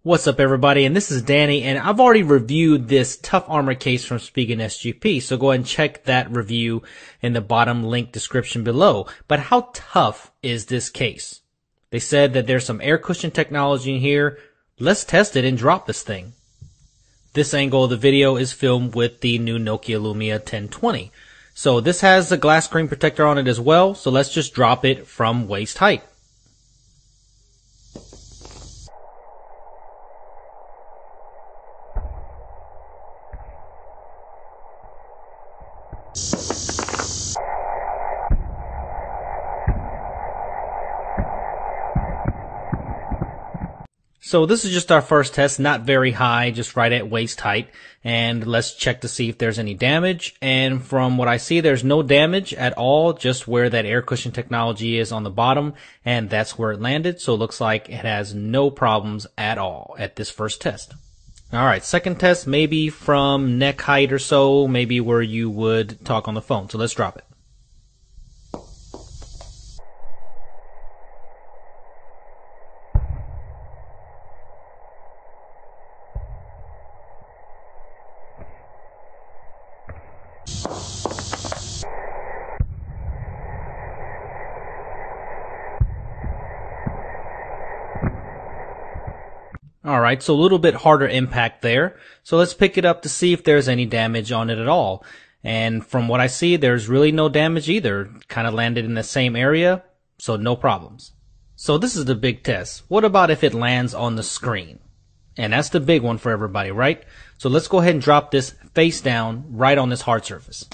What's up everybody, and this is Danny, and I've already reviewed this tough armor case from Spigen SGP, so go ahead and check that review in the bottom link description below. But how tough is this case? They said that there's some air cushion technology in here. Let's test it and drop this thing. This angle of the video is filmed with the new Nokia Lumia 1020. So this has a glass screen protector on it as well, so let's just drop it from waist height. So this is just our first test, not very high, just right at waist height. And let's check to see if there's any damage. And from what I see, there's no damage at all, just where that air cushion technology is on the bottom. And that's where it landed. So it looks like it has no problems at all at this first test. Alright, second test, maybe from neck height or so, maybe where you would talk on the phone. So let's drop it. Alright, so a little bit harder impact there. So let's pick it up to see if there's any damage on it at all. And from what I see, there's really no damage either. Kind of landed in the same area, so no problems. So this is the big test. What about if it lands on the screen? And that's the big one for everybody, right? So let's go ahead and drop this face down right on this hard surface.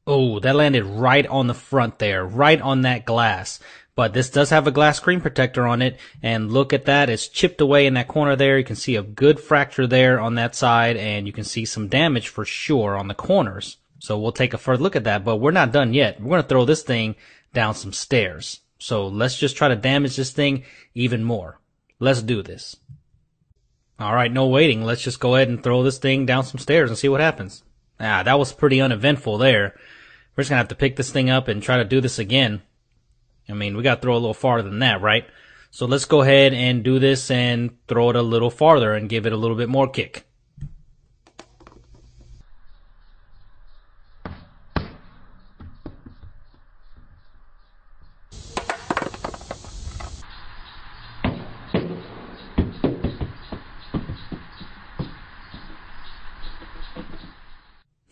Oh, that landed right on the front there, right on that glass. But this does have a glass screen protector on it, and look at that, it's chipped away in that corner there. You can see a good fracture there on that side, and you can see some damage for sure on the corners. So we'll take a further look at that, but we're not done yet. We're going to throw this thing down some stairs. So let's just try to damage this thing even more. Let's do this. Alright, no waiting. Let's just go ahead and throw this thing down some stairs and see what happens. Ah, that was pretty uneventful there. We're just gonna have to pick this thing up and try to do this again. I mean, we gotta throw a little farther than that, right? So let's go ahead and do this and throw it a little farther and give it a little bit more kick.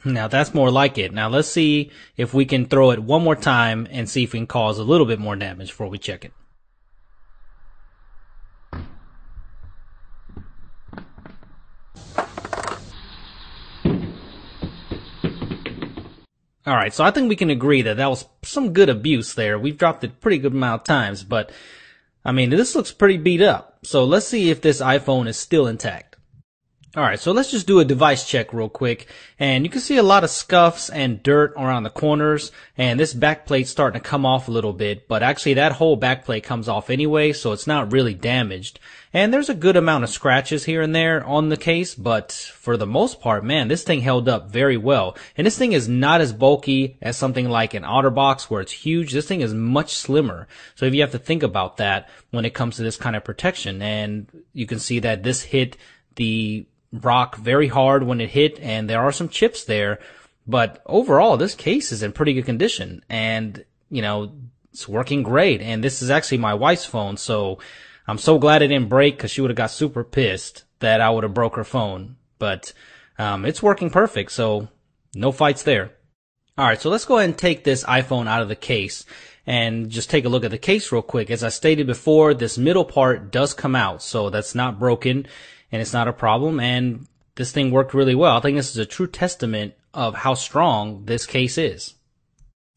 Now that's more like it. Now let's see if we can throw it one more time and see if we can cause a little bit more damage before we check it. Alright, so I think we can agree that that was some good abuse there. We've dropped it a pretty good amount of times, but I mean, this looks pretty beat up. So let's see if this iPhone is still intact. Alright, so let's just do a device check real quick, and you can see a lot of scuffs and dirt around the corners, and this backplate's starting to come off a little bit, but actually that whole backplate comes off anyway, so it's not really damaged. And there's a good amount of scratches here and there on the case, but for the most part, man, this thing held up very well. And this thing is not as bulky as something like an OtterBox where it's huge. This thing is much slimmer. So if you have to think about that when it comes to this kind of protection, and you can see that this hit the rock very hard when it hit, and there are some chips there, but overall this case is in pretty good condition, and you know, it's working great. And this is actually my wife's phone, so I'm so glad it didn't break, because she would have got super pissed that I would have broke her phone. But it's working perfect, so no fights there. Alright, so let's go ahead and take this iPhone out of the case and just take a look at the case real quick. As I stated before, this middle part does come out, so that's not broken and it's not a problem, and this thing worked really well. I think this is a true testament of how strong this case is.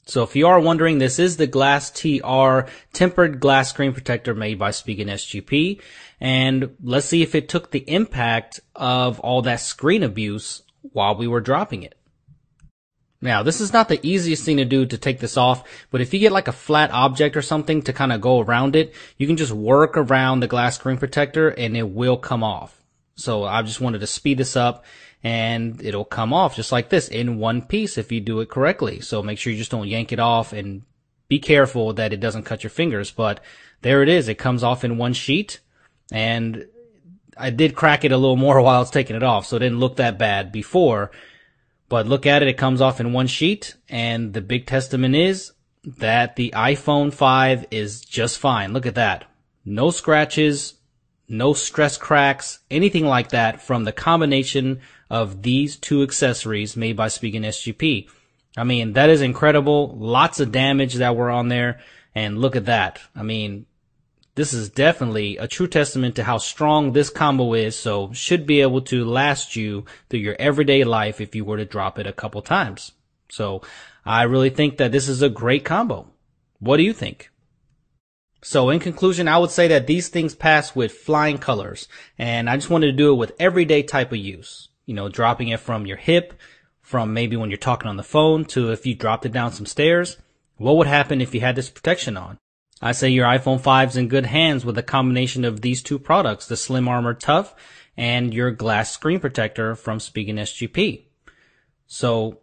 So if you are wondering, this is the GLAS TR tempered glass screen protector made by Spigen SGP, and let's see if it took the impact of all that screen abuse while we were dropping it. Now, this is not the easiest thing to do to take this off, but if you get like a flat object or something to kind of go around it, you can just work around the glass screen protector and it will come off. So I just wanted to speed this up and it'll come off just like this in one piece if you do it correctly. So make sure you just don't yank it off and be careful that it doesn't cut your fingers. But there it is. It comes off in one sheet, and I did crack it a little more while I was taking it off, so it didn't look that bad before. But look at it, it comes off in one sheet, and the big testament is that the iPhone 5 is just fine. Look at that. No scratches, no stress cracks, anything like that from the combination of these two accessories made by Spigen SGP. I mean, that is incredible. Lots of damage that were on there, and look at that. I mean, this is definitely a true testament to how strong this combo is, so should be able to last you through your everyday life if you were to drop it a couple times. So I really think that this is a great combo. What do you think? So in conclusion, I would say that these things pass with flying colors, and I just wanted to do it with everyday type of use. You know, dropping it from your hip, from maybe when you're talking on the phone, to if you dropped it down some stairs. What would happen if you had this protection on? I say your iPhone 5's in good hands with a combination of these two products, the Slim Armor Tough and your glass screen protector from Spigen SGP. So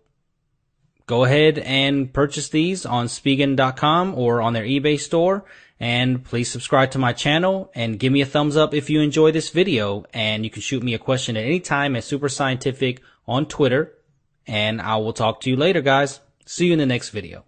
go ahead and purchase these on Spigen.com or on their eBay store. And please subscribe to my channel and give me a thumbs up if you enjoy this video. And you can shoot me a question at any time at Super Scientific on Twitter. And I will talk to you later, guys. See you in the next video.